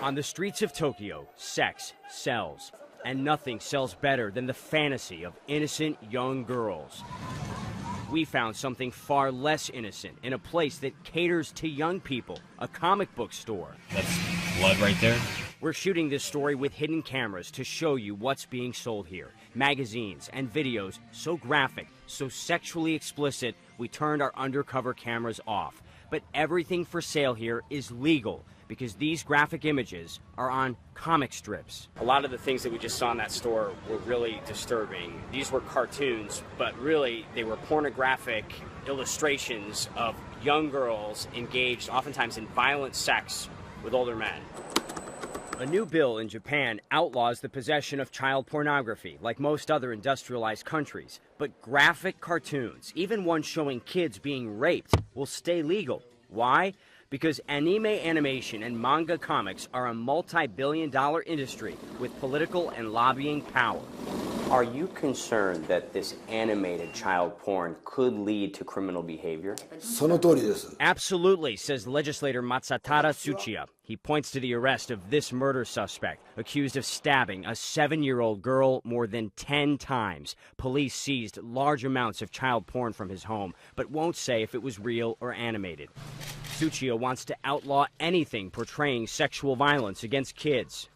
On the streets of Tokyo, sex sells, and nothing sells better than the fantasy of innocent young girls. We found something far less innocent in a place that caters to young people, a comic book store. That's blood right there. We're shooting this story with hidden cameras to show you what's being sold here. Magazines and videos so graphic, so sexually explicit, we turned our undercover cameras off. But everything for sale here is legal, because these graphic images are on comic strips. A lot of the things that we just saw in that store were really disturbing. These were cartoons, but really they were pornographic illustrations of young girls engaged oftentimes in violent sex with older men. A new bill in Japan outlaws the possession of child pornography, like most other industrialized countries. But graphic cartoons, even ones showing kids being raped, will stay legal. Why? Because anime animation and manga comics are a multi-billion-dollar industry with political and lobbying power. Are you concerned that this animated child porn could lead to criminal behavior? Absolutely, says legislator Matsatara Tsuchiya. He points to the arrest of this murder suspect, accused of stabbing a 7-year-old girl more than 10 times. Police seized large amounts of child porn from his home, but won't say if it was real or animated. Tsuchiya wants to outlaw anything portraying sexual violence against kids.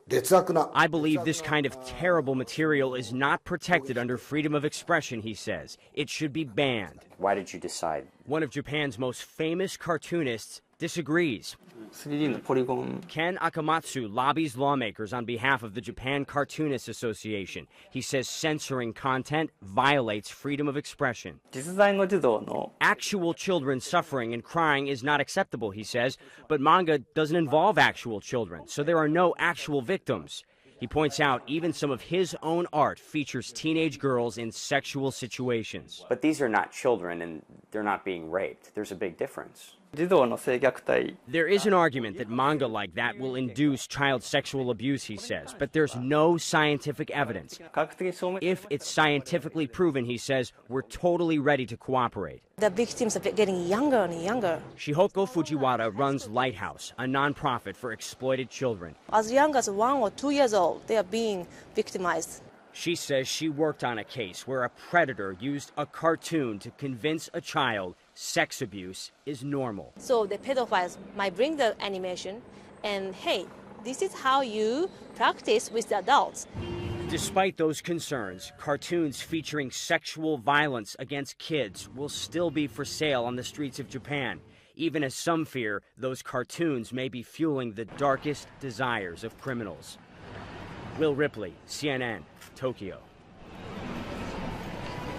I believe this kind of terrible material is not protected under freedom of expression, he says. It should be banned. Why did you decide? One of Japan's most famous cartoonists disagrees. 3D のポリゴン Ken Akamatsu lobbies lawmakers on behalf of the Japan Cartoonists Association. He says censoring content violates freedom of expression. 実在の児童の Actual children suffering and crying is not acceptable, he says, but manga doesn't involve actual children, so there are no actual victims. He points out even some of his own art features teenage girls in sexual situations. But these are not children and they're not being raped. There's a big difference. 児童の性虐待 There is an argument that manga like that will induce child sexual abuse, he says, but there's no scientific evidence. 科学的に証明 If it's scientifically proven, he says, we're totally ready to cooperate. The victims are getting younger and younger. Shihoko Fujiwara runs Lighthouse, a nonprofit for exploited children. As young as 1 or 2 years old, they are being victimized. She says she worked on a case where a predator used a cartoon to convince a child sex abuse is normal. So the pedophiles might bring the animation and, hey, this is how you practice with the adults. Despite those concerns, cartoons featuring sexual violence against kids will still be for sale on the streets of Japan, even as some fear those cartoons may be fueling the darkest desires of criminals. Will Ripley, CNN, Tokyo.